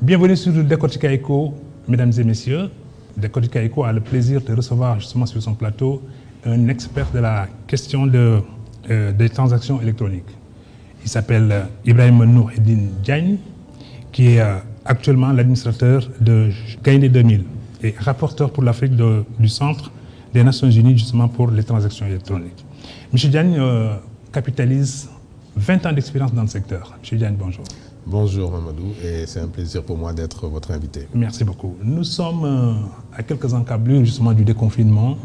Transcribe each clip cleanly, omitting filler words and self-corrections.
Bienvenue sur Décortica Eco, mesdames et messieurs. Décortica Eco a le plaisir de recevoir justement sur son plateau un expert de la question des transactions électroniques. Il s'appelle Ibrahim Noureddine Diagne, qui est actuellement l'administrateur de Gaïndé 2000 et rapporteur pour l'Afrique du Centre des Nations Unies justement pour les transactions électroniques. M. Diagne capitalise 20 ans d'expérience dans le secteur. M. Diagne, bonjour. Bonjour Mamadou, et c'est un plaisir pour moi d'être votre invité. Merci beaucoup. Nous sommes à quelques encablures justement du déconfinement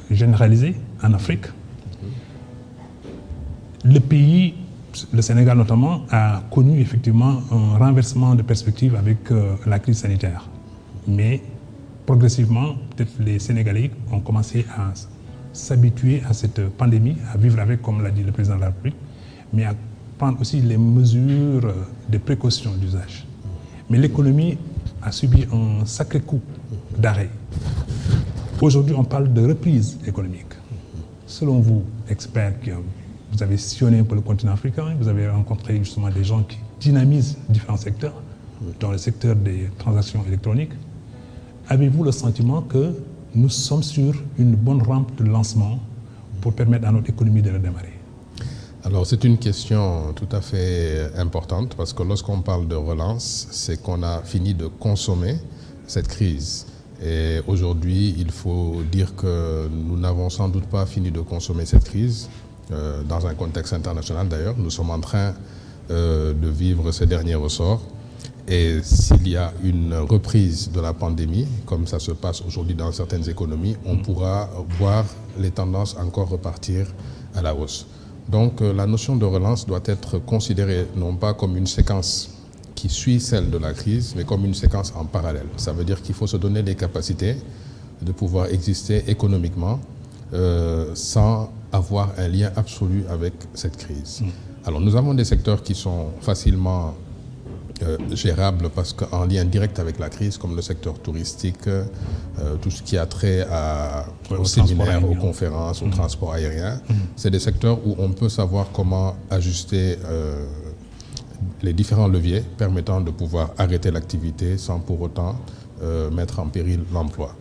généralisé en Afrique. Le pays, le Sénégal notamment, a connu effectivement un renversement de perspective avec la crise sanitaire. Mais progressivement, peut-être les Sénégalais ont commencé à s'habituer à cette pandémie, à vivre avec, comme l'a dit le président de la République, mais à prendre aussi les mesures de précaution d'usage. Mais l'économie a subi un sacré coup d'arrêt. Aujourd'hui, on parle de reprise économique. Selon vous, experts, vous avez sillonné un peu le continent africain, vous avez rencontré justement des gens qui dynamisent différents secteurs, dans le secteur des transactions électroniques. Avez-vous le sentiment que nous sommes sur une bonne rampe de lancement pour permettre à notre économie de redémarrer? Alors c'est une question tout à fait importante parce que lorsqu'on parle de relance, c'est qu'on a fini de consommer cette crise. Et aujourd'hui, il faut dire que nous n'avons sans doute pas fini de consommer cette crise. Dans un contexte international d'ailleurs, nous sommes en train de vivre ces derniers ressorts. Et s'il y a une reprise de la pandémie, comme ça se passe aujourd'hui dans certaines économies, on pourra voir les tendances encore repartir à la hausse. Donc la notion de relance doit être considérée non pas comme une séquence qui suit celle de la crise, mais comme une séquence en parallèle. Ça veut dire qu'il faut se donner les capacités de pouvoir exister économiquement sans avoir un lien absolu avec cette crise. Alors nous avons des secteurs qui sont facilement gérables parce qu'en lien direct avec la crise, comme le secteur touristique, tout ce qui a trait aux séminaires, aux conférences, au transport aérien, c'est des secteurs où on peut savoir comment ajuster les différents leviers permettant de pouvoir arrêter l'activité sans pour autant mettre en péril l'emploi.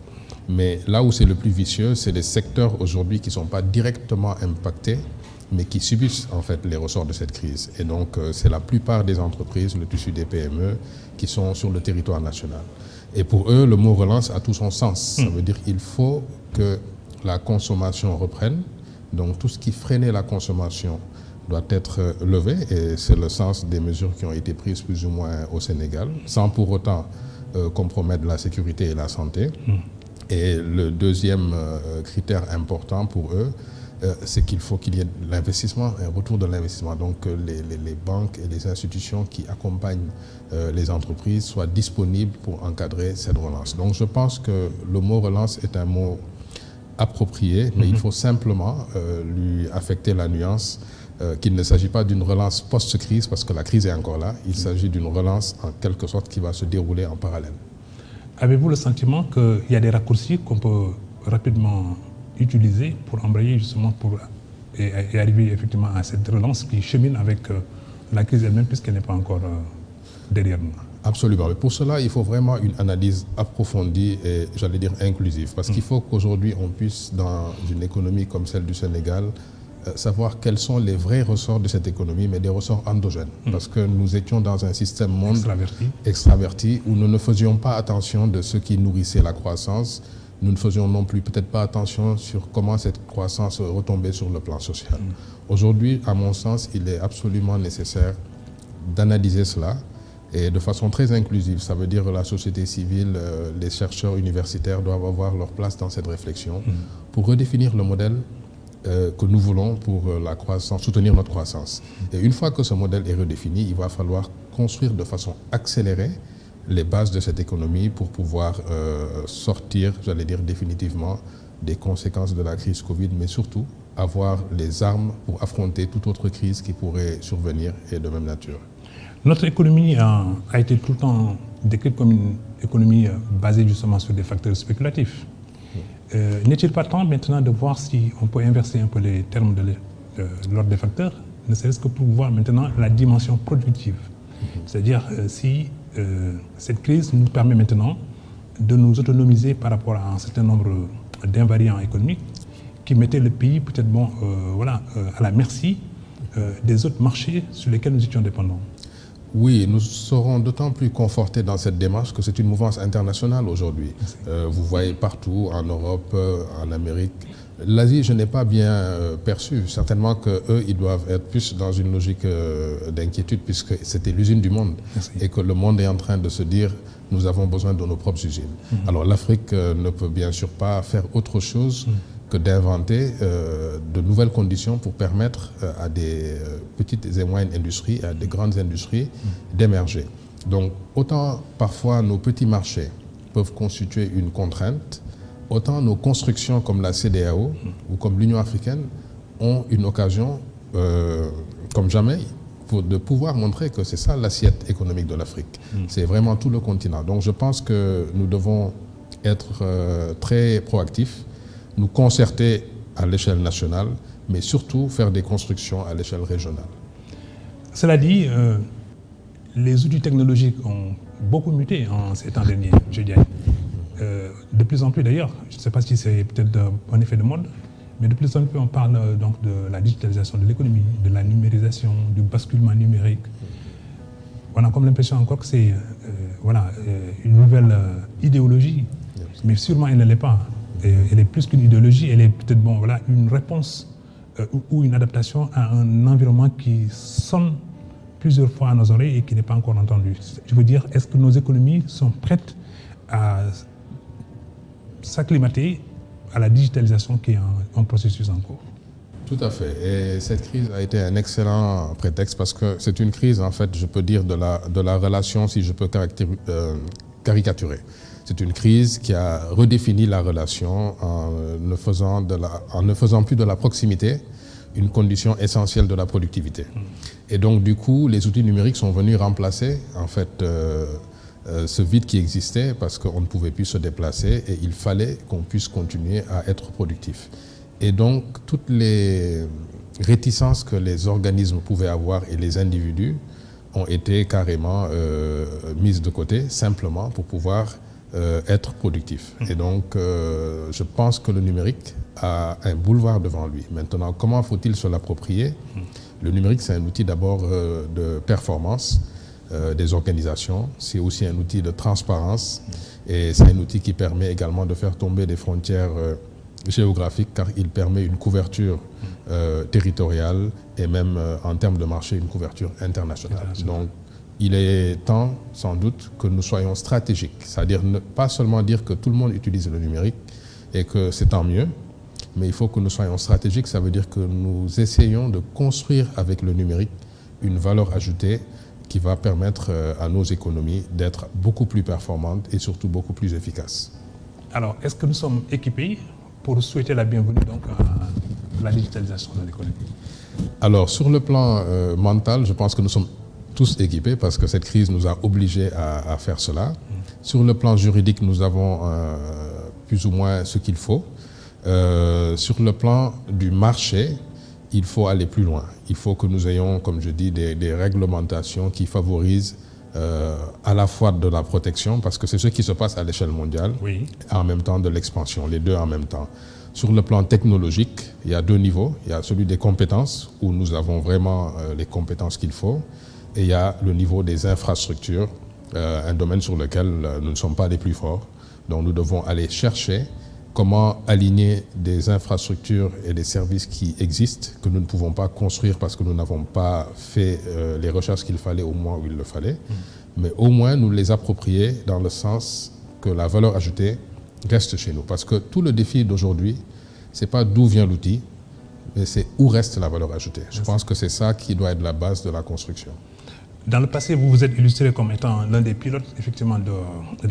Mais là où c'est le plus vicieux, c'est des secteurs aujourd'hui qui ne sont pas directement impactés, mais qui subissent en fait les ressorts de cette crise. Et donc c'est la plupart des entreprises, le tissu des PME, qui sont sur le territoire national. Et pour eux, le mot relance a tout son sens. Ça veut dire qu'il faut que la consommation reprenne. Donc tout ce qui freinait la consommation doit être levé, et c'est le sens des mesures qui ont été prises plus ou moins au Sénégal, sans pour autant compromettre la sécurité et la santé. Et le deuxième critère important pour eux, c'est qu'il faut qu'il y ait l'investissement, un retour de l'investissement. Donc les banques et les institutions qui accompagnent les entreprises soient disponibles pour encadrer cette relance. Donc je pense que le mot relance est un mot approprié, mais il faut simplement lui affecter la nuance qu'il ne s'agit pas d'une relance post-crise, parce que la crise est encore là. Il s'agit d'une relance en quelque sorte qui va se dérouler en parallèle. Avez-vous le sentiment qu'il y a des raccourcis qu'on peut rapidement utiliser pour embrayer justement et arriver effectivement à cette relance qui chemine avec la crise elle-même, puisqu'elle n'est pas encore derrière nous? Absolument. Mais pour cela, il faut vraiment une analyse approfondie et, j'allais dire, inclusive. Parce qu'il faut qu'aujourd'hui, on puisse, dans une économie comme celle du Sénégal, savoir quels sont les vrais ressorts de cette économie, mais des ressorts endogènes. Parce que nous étions dans un système monde extraverti où nous ne faisions pas attention de ce qui nourrissait la croissance. Nous ne faisions non plus peut-être pas attention sur comment cette croissance retombait sur le plan social. Aujourd'hui, à mon sens, il est absolument nécessaire d'analyser cela, et de façon très inclusive. Ça veut dire que la société civile, les chercheurs universitaires doivent avoir leur place dans cette réflexion pour redéfinir le modèle que nous voulons pour la croissance, soutenir notre croissance. Et une fois que ce modèle est redéfini, il va falloir construire de façon accélérée les bases de cette économie pour pouvoir sortir, j'allais dire définitivement, des conséquences de la crise Covid, mais surtout avoir les armes pour affronter toute autre crise qui pourrait survenir et de même nature. Notre économie a été tout le temps décrite comme une économie basée justement sur des facteurs spéculatifs. N'est-il pas temps maintenant de voir si on peut inverser un peu les termes de l'ordre des facteurs, ne serait-ce que pour voir maintenant la dimension productive? C'est-à-dire si cette crise nous permet maintenant de nous autonomiser par rapport à un certain nombre d'invariants économiques qui mettaient le pays peut-être à la merci des autres marchés sur lesquels nous étions dépendants. Oui, nous serons d'autant plus confortés dans cette démarche que c'est une mouvance internationale aujourd'hui. Vous voyez partout, en Europe, en Amérique. L'Asie, je n'ai pas bien perçu. Certainement qu'eux, ils doivent être plus dans une logique d'inquiétude puisque c'était l'usine du monde. Merci. Et que le monde est en train de se dire, nous avons besoin de nos propres usines. Alors l'Afrique ne peut bien sûr pas faire autre chose que d'inventer de nouvelles conditions pour permettre à des petites et moyennes industries, à des grandes industries d'émerger. Donc autant parfois nos petits marchés peuvent constituer une contrainte, autant nos constructions comme la CEDEAO ou comme l'Union africaine ont une occasion comme jamais de pouvoir montrer que c'est ça l'assiette économique de l'Afrique. C'est vraiment tout le continent. Donc je pense que nous devons être très proactifs, nous concerter à l'échelle nationale, mais surtout faire des constructions à l'échelle régionale. Cela dit, les outils technologiques ont beaucoup muté en ces temps derniers, je dirais. De plus en plus d'ailleurs, je ne sais pas si c'est peut-être un effet de mode, mais de plus en plus on parle donc de la digitalisation de l'économie, de la numérisation, du basculement numérique. On a comme l'impression encore que c'est une nouvelle idéologie, mais sûrement elle ne l'est pas. Elle est plus qu'une idéologie, elle est peut-être une réponse ou une adaptation à un environnement qui sonne plusieurs fois à nos oreilles et qui n'est pas encore entendu. Je veux dire, est-ce que nos économies sont prêtes à s'acclimater à la digitalisation qui est un processus en cours? Tout à fait. Et cette crise a été un excellent prétexte parce que c'est une crise, en fait, je peux dire, de la relation, si je peux caricaturer. C'est une crise qui a redéfini la relation en ne faisant plus de la proximité une condition essentielle de la productivité. Et donc, du coup, les outils numériques sont venus remplacer, en fait, ce vide qui existait parce qu'on ne pouvait plus se déplacer et il fallait qu'on puisse continuer à être productif. Et donc, toutes les réticences que les organismes pouvaient avoir et les individus ont été carrément mises de côté, simplement pour pouvoir être productif. Et donc, je pense que le numérique a un boulevard devant lui. Maintenant, comment faut-il se l'approprier? Le numérique, c'est un outil d'abord de performance des organisations. C'est aussi un outil de transparence et c'est un outil qui permet également de faire tomber des frontières géographiques car il permet une couverture territoriale et même en termes de marché, une couverture internationale. Donc, il est temps, sans doute, que nous soyons stratégiques. C'est-à-dire ne pas seulement dire que tout le monde utilise le numérique et que c'est tant mieux, mais il faut que nous soyons stratégiques. Ça veut dire que nous essayons de construire avec le numérique une valeur ajoutée qui va permettre à nos économies d'être beaucoup plus performantes et surtout beaucoup plus efficaces. Alors, est-ce que nous sommes équipés pour souhaiter la bienvenue donc, à la digitalisation de l'économie? Alors, sur le plan mental, je pense que nous sommes tous équipés parce que cette crise nous a obligés à faire cela. Sur le plan juridique, nous avons plus ou moins ce qu'il faut. Sur le plan du marché, il faut aller plus loin. Il faut que nous ayons, comme je dis, des réglementations qui favorisent à la fois de la protection, parce que c'est ce qui se passe à l'échelle mondiale, oui, et en même temps de l'expansion, les deux en même temps. Sur le plan technologique, il y a deux niveaux. Il y a celui des compétences, où nous avons vraiment les compétences qu'il faut, et il y a le niveau des infrastructures, un domaine sur lequel nous ne sommes pas les plus forts. Donc nous devons aller chercher comment aligner des infrastructures et des services qui existent, que nous ne pouvons pas construire parce que nous n'avons pas fait les recherches qu'il fallait au moment où il le fallait, mais au moins nous les approprier dans le sens que la valeur ajoutée reste chez nous. Parce que tout le défi d'aujourd'hui, ce n'est pas d'où vient l'outil, mais c'est où reste la valeur ajoutée. Je pense que c'est ça qui doit être la base de la construction. Dans le passé, vous vous êtes illustré comme étant l'un des pilotes effectivement de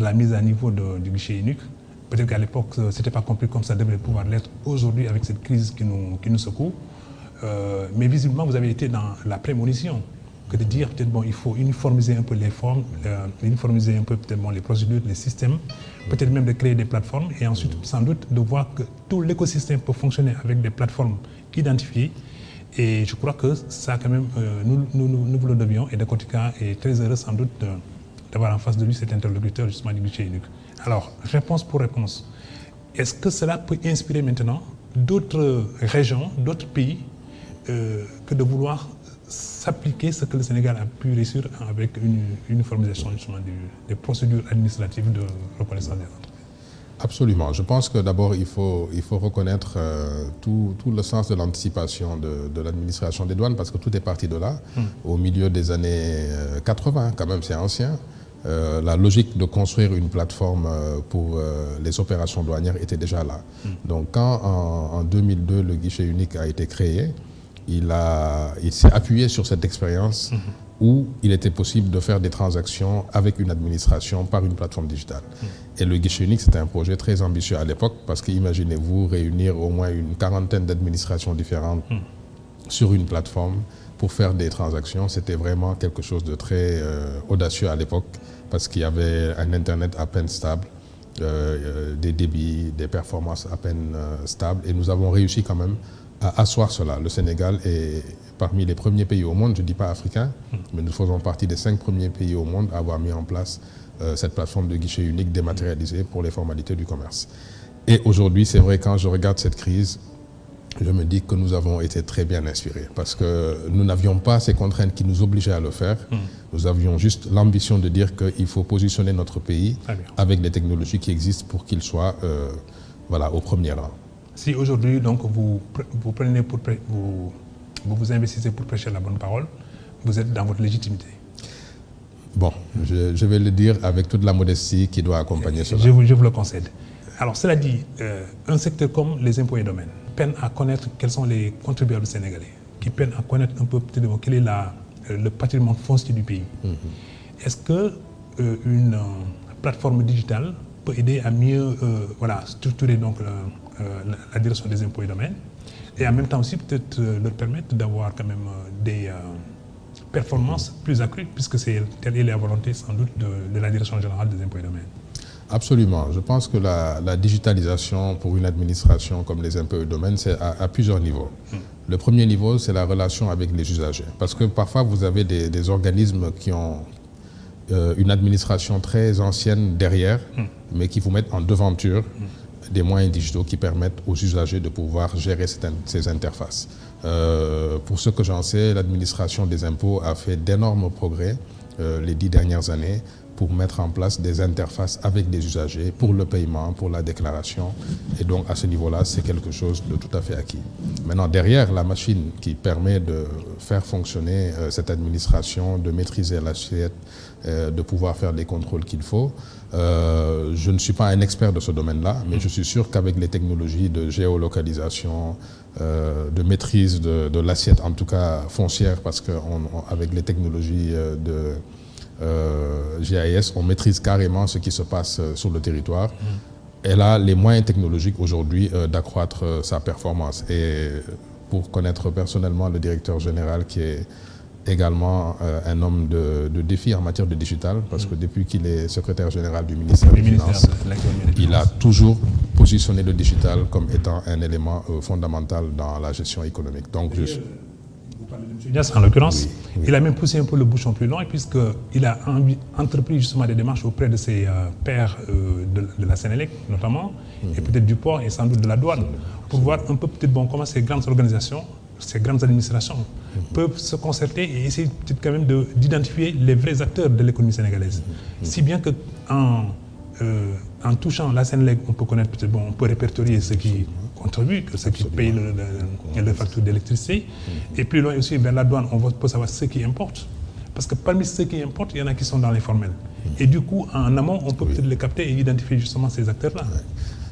la mise à niveau du guichet unique. Peut-être qu'à l'époque, ce n'était pas compris comme ça devrait pouvoir l'être aujourd'hui avec cette crise qui nous secoue. Mais visiblement, vous avez été dans la prémonition que de dire peut-être il faut uniformiser un peu les formes, uniformiser un peu peut-être les procédures, les systèmes, peut-être même de créer des plateformes et ensuite sans doute de voir que tout l'écosystème peut fonctionner avec des plateformes identifiées. Et je crois que ça quand même, nous vous le devions et Dakotika est très heureux sans doute d'avoir en face de lui cet interlocuteur justement du guichet unique. Alors, réponse pour réponse. Est-ce que cela peut inspirer maintenant d'autres régions, d'autres pays que de vouloir s'appliquer ce que le Sénégal a pu réussir avec une uniformisation justement des procédures administratives de reconnaissance des entreprises? Absolument. Je pense que d'abord, il faut reconnaître tout le sens de l'anticipation de l'administration des douanes, parce que tout est parti de là, au milieu des années 80, quand même, c'est ancien. La logique de construire une plateforme pour les opérations douanières était déjà là. Donc quand en 2002, le guichet unique a été créé, il s'est appuyé sur cette expérience où il était possible de faire des transactions avec une administration par une plateforme digitale. Et le guichet unique, c'était un projet très ambitieux à l'époque, parce qu'imaginez-vous réunir au moins une quarantaine d'administrations différentes sur une plateforme pour faire des transactions. C'était vraiment quelque chose de très audacieux à l'époque, parce qu'il y avait un Internet à peine stable, des débits, des performances à peine stables, et nous avons réussi quand même à asseoir cela. Le Sénégal est parmi les premiers pays au monde, je ne dis pas africain, mais nous faisons partie des 5 premiers pays au monde à avoir mis en place cette plateforme de guichet unique dématérialisée pour les formalités du commerce. Et aujourd'hui, c'est vrai, quand je regarde cette crise, je me dis que nous avons été très bien inspirés, parce que nous n'avions pas ces contraintes qui nous obligeaient à le faire. Nous avions juste l'ambition de dire qu'il faut positionner notre pays avec les technologies qui existent pour qu'il soit au premier rang. Si aujourd'hui, donc, vous prenez vous vous investissez pour prêcher la bonne parole, vous êtes dans votre légitimité. Bon, je vais le dire avec toute la modestie qui doit accompagner cela. Je vous le concède. Alors, cela dit, un secteur comme les impôts et domaines peine à connaître quels sont les contribuables sénégalais, qui peinent à connaître un peu quel est le patrimoine foncier du pays. Est-ce que une plateforme digitale peut aider à mieux structurer donc, la direction des impôts et domaines, et en même temps aussi peut-être leur permettre d'avoir quand même des performances plus accrues, puisque telle est la volonté sans doute de la direction générale des impôts et domaines? Absolument. Je pense que la digitalisation pour une administration comme les impôts et domaines, c'est à plusieurs niveaux. Le premier niveau, c'est la relation avec les usagers. Parce que parfois, vous avez des organismes qui ont une administration très ancienne derrière, mais qui vous mettent en devanture des moyens digitaux qui permettent aux usagers de pouvoir gérer ces interfaces. Pour ce que j'en sais, l'administration des impôts a fait d'énormes progrès les 10 dernières années pour mettre en place des interfaces avec des usagers pour le paiement, pour la déclaration. Et donc, à ce niveau-là, c'est quelque chose de tout à fait acquis. Maintenant, derrière la machine qui permet de faire fonctionner cette administration, de maîtriser l'assiette, de pouvoir faire les contrôles qu'il faut, je ne suis pas un expert de ce domaine-là, mais je suis sûr qu'avec les technologies de géolocalisation, de maîtrise de l'assiette, en tout cas foncière, parce qu'avec les technologies de GIS, on maîtrise carrément ce qui se passe sur le territoire. Elle a les moyens technologiques aujourd'hui d'accroître sa performance. Et pour connaître personnellement le directeur général, qui est également un homme de défi en matière de digital, parce que depuis qu'il est secrétaire général du ministère des Finances, il a toujours positionné le digital comme étant un élément fondamental dans la gestion économique. Donc, vous parlez de M. Dias en l'occurrence, il a même poussé un peu le bouchon plus loin, puisqu'il a entrepris justement des démarches auprès de ses pairs de la Sénélec notamment, et peut-être du port et sans doute de la douane, pour voir un peu peut-être comment ces grandes organisations, ces grandes administrations peuvent se concerter et essayer peut-être quand même d'identifier les vrais acteurs de l'économie sénégalaise. Si bien que en touchant la Sénélec, on peut connaître peut-être, on peut répertorier ceux qui contribuent, ceux qui payent le facture d'électricité, et plus loin aussi vers la douane, on peut savoir ceux qui importent. Parce que parmi ceux qui importent, il y en a qui sont dans l'informel. Et du coup, en amont, on peut peut-être les capter et identifier justement ces acteurs-là.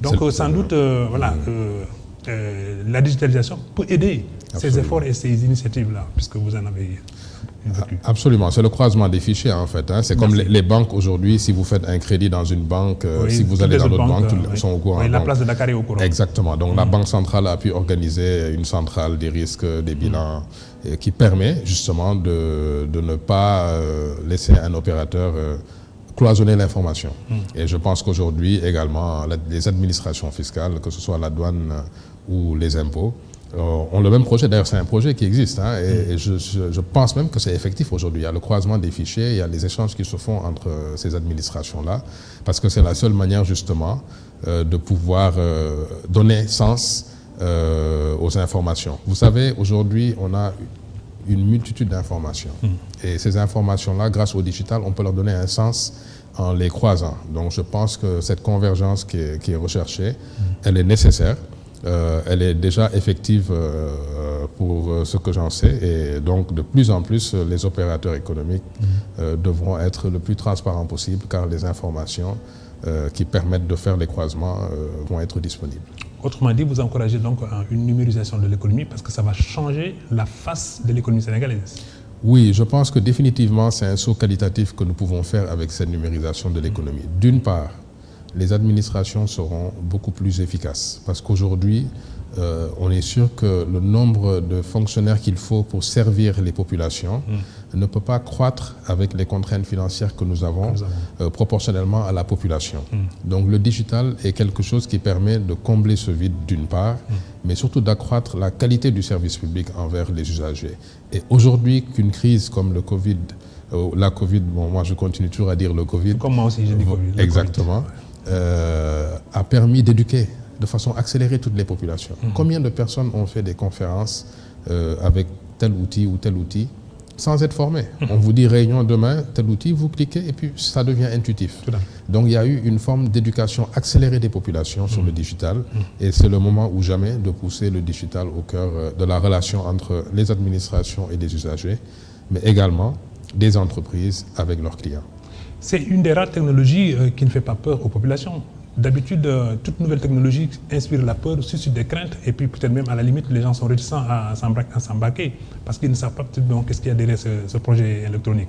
Donc sans doute, la digitalisation peut aider ces efforts et ces initiatives-là, puisque vous en avez vécu. Absolument, c'est le croisement des fichiers en fait. C'est comme les banques aujourd'hui, si vous faites un crédit dans une banque, si vous allez dans d'autres banques, ils sont au courant. La place de Dakar est au courant. Exactement, donc la Banque centrale a pu organiser une centrale des risques, des bilans, qui permet justement de ne pas laisser un opérateur cloisonner l'information. Et je pense qu'aujourd'hui également, les administrations fiscales, que ce soit la douane ou les impôts, ont le même projet. D'ailleurs, c'est un projet qui existe, hein, et je pense même que c'est effectif aujourd'hui. Il y a le croisement des fichiers, il y a les échanges qui se font entre ces administrations-là, parce que c'est la seule manière justement de pouvoir donner sens aux informations. Vous savez, aujourd'hui, on a une multitude d'informations. Et ces informations-là, grâce au digital, on peut leur donner un sens en les croisant. Donc je pense que cette convergence qui est recherchée, elle est nécessaire. Elle est déjà effective pour ce que j'en sais, et donc de plus en plus les opérateurs économiques devront être le plus transparents possible, car les informations qui permettent de faire les croisements vont être disponibles. Autrement dit, vous encouragez donc une numérisation de l'économie parce que ça va changer la face de l'économie sénégalaise. Oui, je pense que définitivement c'est un saut qualitatif que nous pouvons faire avec cette numérisation de l'économie. D'une part, les administrations seront beaucoup plus efficaces. Parce qu'aujourd'hui, on est sûr que le nombre de fonctionnaires qu'il faut pour servir les populations ne peut pas croître avec les contraintes financières que nous avons proportionnellement à la population. Donc le digital est quelque chose qui permet de combler ce vide d'une part, mais surtout d'accroître la qualité du service public envers les usagers. Et aujourd'hui, qu'une crise comme le Covid, la Covid, bon, moi je continue toujours à dire le Covid. Comme moi aussi, j'ai dit Covid. Exactement. A permis d'éduquer de façon accélérée toutes les populations. Combien de personnes ont fait des conférences avec tel outil ou tel outil sans être formés? On vous dit réunion demain, tel outil, vous cliquez et puis ça devient intuitif. Donc il y a eu une forme d'éducation accélérée des populations sur le digital, et c'est le moment ou jamais de pousser le digital au cœur de la relation entre les administrations et les usagers, mais également des entreprises avec leurs clients. C'est une des rares technologies qui ne fait pas peur aux populations. D'habitude, toute nouvelle technologie inspire la peur, suscite des craintes, et puis peut-être même à la limite, les gens sont réticents à s'embarquer parce qu'ils ne savent pas peut-être qu'est-ce qu'il y a derrière ce projet électronique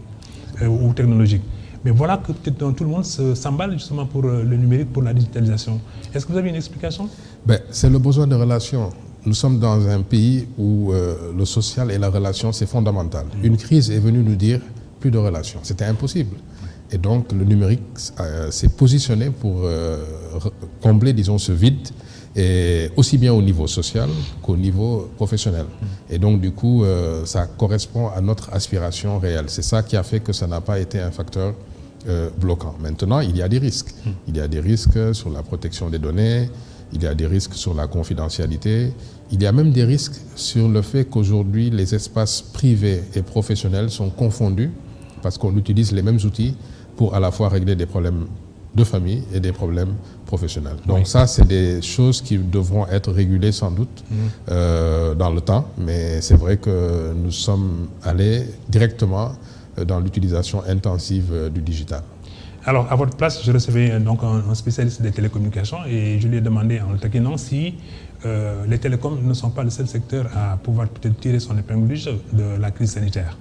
ou technologique. Mais voilà que peut-être tout le monde s'emballe justement pour le numérique, pour la digitalisation. Est-ce que vous avez une explication? C'est le besoin de relations. Nous sommes dans un pays où le social et la relation, c'est fondamental. Une crise est venue nous dire plus de relations. C'était impossible. Et donc le numérique s'est positionné pour combler, disons, ce vide, et aussi bien au niveau social qu'au niveau professionnel. Et donc du coup, ça correspond à notre aspiration réelle. C'est ça qui a fait que ça n'a pas été un facteur bloquant. Maintenant, il y a des risques. Il y a des risques sur la protection des données, il y a des risques sur la confidentialité, il y a même des risques sur le fait qu'aujourd'hui, les espaces privés et professionnels sont confondus parce qu'on utilise les mêmes outils pour à la fois régler des problèmes de famille et des problèmes professionnels. Donc ça, c'est des choses qui devront être régulées sans doute dans le temps, mais c'est vrai que nous sommes allés directement dans l'utilisation intensive du digital. Alors, à votre place, je recevais donc un spécialiste des télécommunications et je lui ai demandé en le taquinant si les télécoms ne sont pas le seul secteur à pouvoir peut-être tirer son épingle du jeu de la crise sanitaire.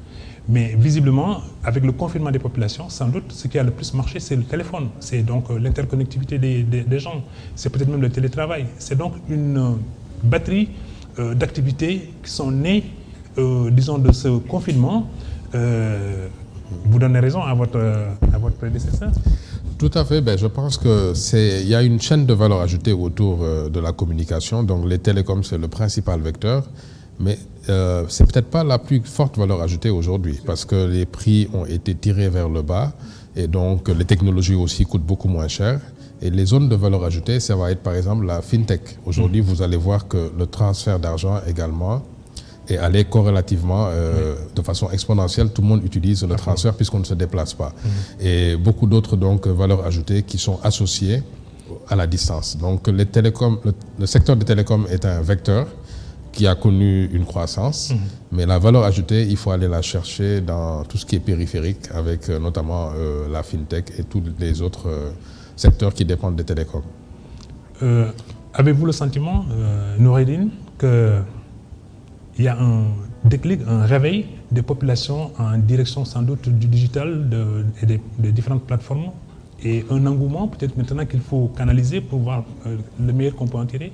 Mais visiblement, avec le confinement des populations, sans doute, ce qui a le plus marché, c'est le téléphone. C'est donc l'interconnectivité des gens. C'est peut-être même le télétravail. C'est donc une batterie d'activités qui sont nées, disons, de ce confinement. Vous donnez raison à votre prédécesseur? Tout à fait. Je pense qu'il y a une chaîne de valeur ajoutée autour de la communication. Donc les télécoms, c'est le principal vecteur. Mais c'est peut-être pas la plus forte valeur ajoutée aujourd'hui parce que les prix ont été tirés vers le bas et donc les technologies aussi coûtent beaucoup moins cher. Et les zones de valeur ajoutée, ça va être par exemple la fintech. Aujourd'hui, vous allez voir que le transfert d'argent également est allé corrélativement de façon exponentielle. Tout le monde utilise le transfert puisqu'on ne se déplace pas. Et beaucoup d'autres donc valeurs ajoutées qui sont associées à la distance. Donc les télécoms, le secteur des télécoms est un vecteur qui a connu une croissance, mais la valeur ajoutée, il faut aller la chercher dans tout ce qui est périphérique, avec notamment la fintech et tous les autres secteurs qui dépendent des télécoms. Avez-vous le sentiment, Noureddine, qu'il y a un déclic, un réveil des populations en direction sans doute du digital et des différentes plateformes, et un engouement peut-être maintenant qu'il faut canaliser pour voir le meilleur qu'on peut en tirer?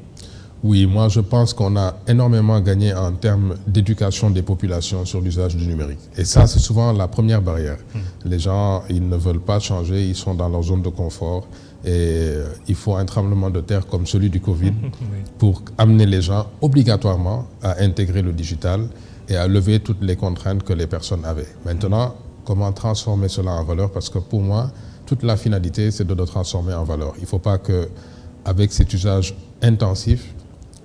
Oui, moi je pense qu'on a énormément gagné en termes d'éducation des populations sur l'usage du numérique. Et ça, c'est souvent la première barrière. Les gens, ils ne veulent pas changer, ils sont dans leur zone de confort. Et il faut un tremblement de terre comme celui du Covid pour amener les gens obligatoirement à intégrer le digital et à lever toutes les contraintes que les personnes avaient. Maintenant, comment transformer cela en valeur? Parce que pour moi, toute la finalité, c'est de le transformer en valeur. Il ne faut pas qu'avec cet usage intensif,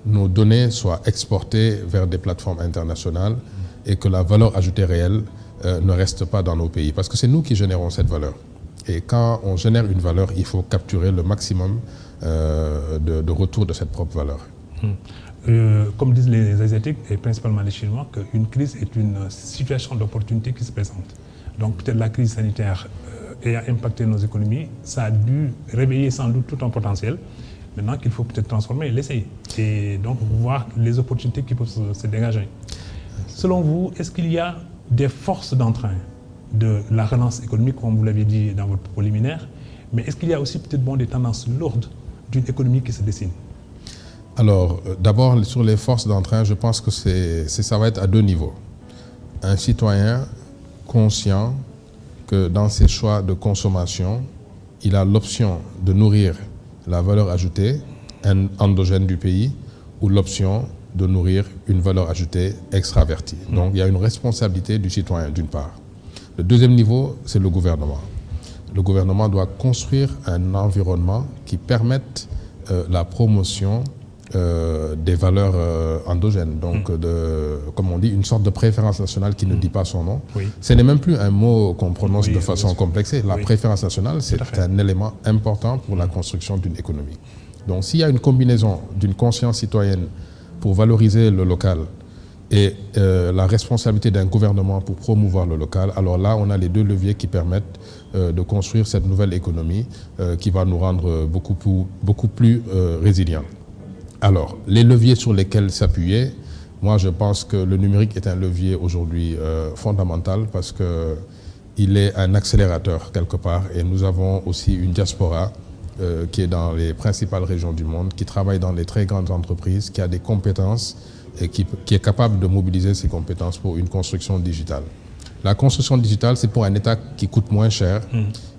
nos données soient exportées vers des plateformes internationales et que la valeur ajoutée réelle ne reste pas dans nos pays. Parce que c'est nous qui générons cette valeur. Et quand on génère une valeur, il faut capturer le maximum de retour de cette propre valeur. Comme disent les Asiatiques, et principalement les Chinois, qu'une crise est une situation d'opportunité qui se présente. Donc peut-être la crise sanitaire ayant impacté nos économies, ça a dû réveiller sans doute tout un potentiel. Maintenant qu'il faut peut-être transformer et l'essayer. Et donc voir les opportunités qui peuvent se dégager. Selon vous, est-ce qu'il y a des forces d'entrain de la relance économique, comme vous l'aviez dit dans votre propos liminaire, mais est-ce qu'il y a aussi peut-être des tendances lourdes d'une économie qui se dessine? Alors, d'abord, sur les forces d'entrain, je pense que ça va être à deux niveaux. Un citoyen conscient que dans ses choix de consommation, il a l'option de nourrir la valeur ajoutée endogène du pays ou l'option de nourrir une valeur ajoutée extravertie. Donc, il y a une responsabilité du citoyen, d'une part. Le deuxième niveau, c'est le gouvernement. Le gouvernement doit construire un environnement qui permette la promotion des valeurs endogènes. Donc, comme on dit, une sorte de préférence nationale qui ne dit pas son nom. Oui. Ce n'est même plus un mot qu'on prononce de façon complexée. La préférence nationale, c'est un élément important pour la construction d'une économie. Donc, s'il y a une combinaison d'une conscience citoyenne pour valoriser le local et la responsabilité d'un gouvernement pour promouvoir le local, alors là, on a les deux leviers qui permettent de construire cette nouvelle économie qui va nous rendre beaucoup plus résilients. Alors, les leviers sur lesquels s'appuyer, moi je pense que le numérique est un levier aujourd'hui fondamental parce qu'il est un accélérateur quelque part et nous avons aussi une diaspora qui est dans les principales régions du monde, qui travaille dans les très grandes entreprises, qui a des compétences et qui est capable de mobiliser ces compétences pour une construction digitale. La construction digitale, c'est pour un État qui coûte moins cher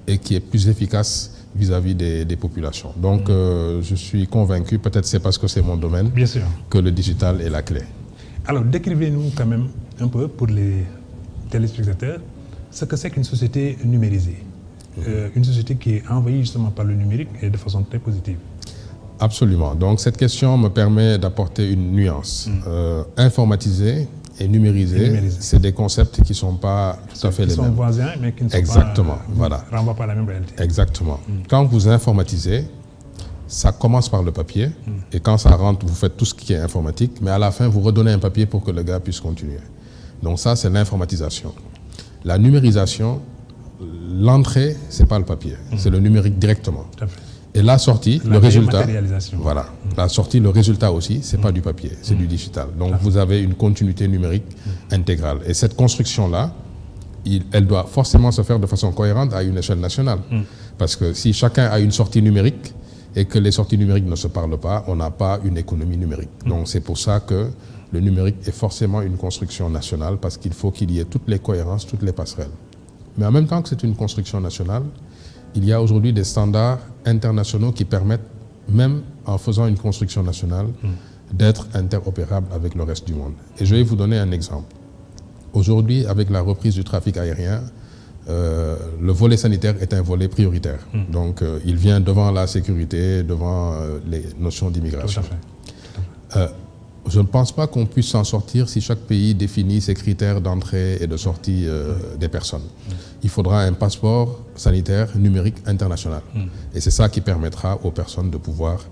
et qui est plus efficace vis-à-vis des populations. Donc, je suis convaincu, peut-être c'est parce que c'est mon domaine, bien sûr, que le digital est la clé. Alors, décrivez-nous quand même un peu, pour les téléspectateurs, ce que c'est qu'une société numérisée. Une société qui est envahie justement par le numérique et de façon très positive. Absolument. Donc, cette question me permet d'apporter une nuance. Informatiser et numériser, c'est des concepts qui ne sont pas tout à fait les mêmes. Qui sont voisins, mais qui ne sont Exactement, pas, voilà. renvoient pas à la même réalité. Exactement. Quand vous informatisez, ça commence par le papier, et quand ça rentre, vous faites tout ce qui est informatique, mais à la fin, vous redonnez un papier pour que le gars puisse continuer. Donc ça, c'est l'informatisation. La numérisation, l'entrée, ce n'est pas le papier, c'est le numérique directement. Tout à fait. Et la sortie, le résultat, voilà, la sortie, le résultat aussi, c'est pas du papier, c'est du digital. Donc vous avez une continuité numérique intégrale. Et cette construction-là, elle doit forcément se faire de façon cohérente à une échelle nationale. Parce que si chacun a une sortie numérique et que les sorties numériques ne se parlent pas, on n'a pas une économie numérique. Donc c'est pour ça que le numérique est forcément une construction nationale, parce qu'il faut qu'il y ait toutes les cohérences, toutes les passerelles. Mais en même temps que c'est une construction nationale, il y a aujourd'hui des standards internationaux qui permettent, même en faisant une construction nationale, d'être interopérable avec le reste du monde. Et je vais vous donner un exemple. Aujourd'hui, avec la reprise du trafic aérien, le volet sanitaire est un volet prioritaire. Donc, il vient devant la sécurité, devant les notions d'immigration. Je ne pense pas qu'on puisse s'en sortir si chaque pays définit ses critères d'entrée et de sortie des personnes. Il faudra un passeport sanitaire numérique international. Et c'est ça qui permettra aux personnes de pouvoir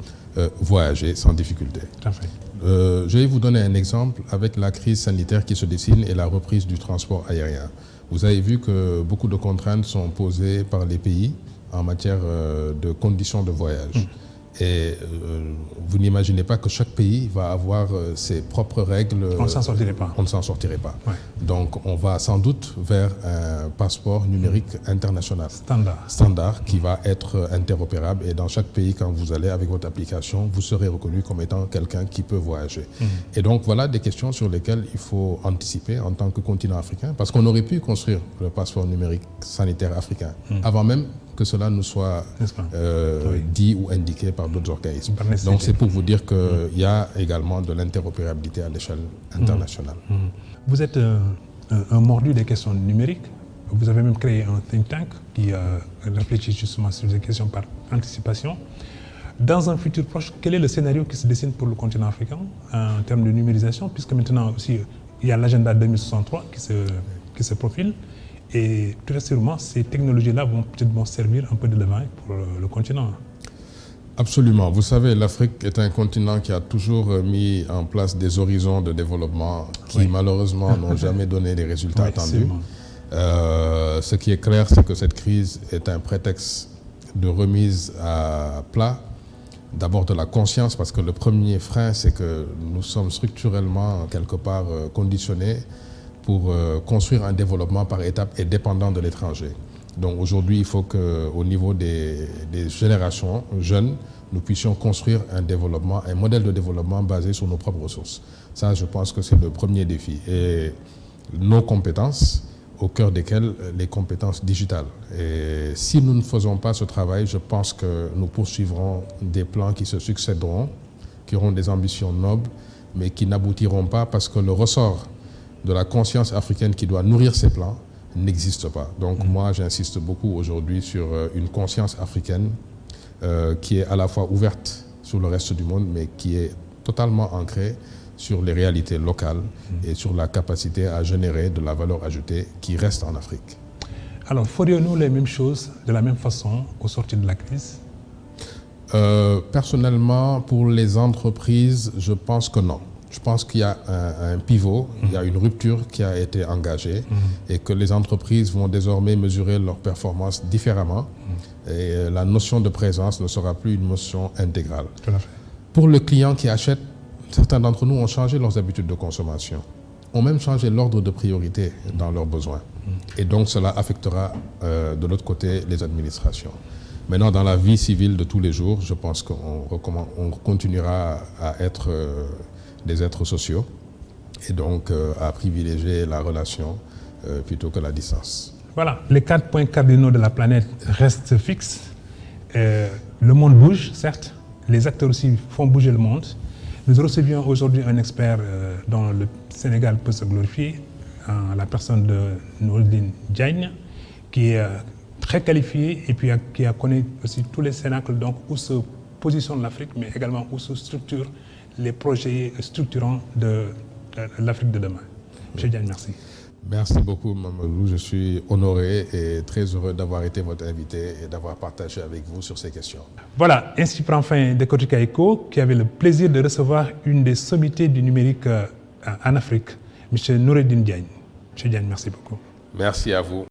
voyager sans difficulté. Je vais vous donner un exemple avec la crise sanitaire qui se dessine et la reprise du transport aérien. Vous avez vu que beaucoup de contraintes sont posées par les pays en matière de conditions de voyage. Et vous n'imaginez pas que chaque pays va avoir ses propres règles. On ne s'en sortirait pas. On ne s'en sortirait pas. Ouais. Donc on va sans doute vers un passeport numérique international. Standard qui va être interopérable. Et dans chaque pays, quand vous allez avec votre application, vous serez reconnu comme étant quelqu'un qui peut voyager. Et donc voilà des questions sur lesquelles il faut anticiper en tant que continent africain. Parce qu'on aurait pu construire le passeport numérique sanitaire africain avant même que cela nous soit dit ou indiqué par d'autres organismes. Donc c'est pour vous dire qu'il y a également de l'interopérabilité à l'échelle internationale. Vous êtes un mordu des questions numériques. Vous avez même créé un think tank qui réfléchit justement sur ces questions par anticipation. Dans un futur proche, quel est le scénario qui se dessine pour le continent africain en termes de numérisation, puisque maintenant aussi il y a l'agenda 2063 qui se profile. Et très sûrement, ces technologies-là vont peut-être servir un peu de levain pour le continent. Absolument. Vous savez, l'Afrique est un continent qui a toujours mis en place des horizons de développement qui malheureusement n'ont jamais donné les résultats attendus. Ce qui est clair, c'est que cette crise est un prétexte de remise à plat. D'abord de la conscience, parce que le premier frein, c'est que nous sommes structurellement quelque part conditionnés pour construire un développement par étapes et dépendant de l'étranger. Donc aujourd'hui, il faut qu'au niveau des générations jeunes, nous puissions construire un développement, un modèle de développement basé sur nos propres ressources. Ça, je pense que c'est le premier défi. Et nos compétences, au cœur desquelles les compétences digitales. Et si nous ne faisons pas ce travail, je pense que nous poursuivrons des plans qui se succéderont, qui auront des ambitions nobles, mais qui n'aboutiront pas parce que le ressort de la conscience africaine qui doit nourrir ces plans n'existe pas. Donc moi, j'insiste beaucoup aujourd'hui sur une conscience africaine qui est à la fois ouverte sur le reste du monde, mais qui est totalement ancrée sur les réalités locales et sur la capacité à générer de la valeur ajoutée qui reste en Afrique. Alors, ferions-nous les mêmes choses de la même façon au sortir de la crise? Personnellement, pour les entreprises, je pense que non. Je pense qu'il y a un pivot, il y a une rupture qui a été engagée et que les entreprises vont désormais mesurer leurs performances différemment et la notion de présence ne sera plus une notion intégrale. Tout à fait. Pour le client qui achète, certains d'entre nous ont changé leurs habitudes de consommation, ont même changé l'ordre de priorité dans leurs besoins. Et donc cela affectera de l'autre côté les administrations. Maintenant, dans la vie civile de tous les jours, je pense qu'on continuera à être des êtres sociaux et donc à privilégier la relation plutôt que la distance. Voilà, les 4 points cardinaux de la planète restent fixes. Le monde bouge, certes, les acteurs aussi font bouger le monde. Nous recevions aujourd'hui un expert dont le Sénégal peut se glorifier, en la personne de Noureddine Diagne, qui est très qualifié et puis qui connaît aussi tous les cénacles donc, où se positionne l'Afrique, mais également où se structurent les projets structurants de l'Afrique de demain. Monsieur Diagne, merci. Merci beaucoup, Mamadou. Je suis honoré et très heureux d'avoir été votre invité et d'avoir partagé avec vous sur ces questions. Voilà, ainsi prend fin Décortica Eco, qui avait le plaisir de recevoir une des sommités du numérique en Afrique, M. Noureddine Diagne. M. Diagne, merci beaucoup. Merci à vous.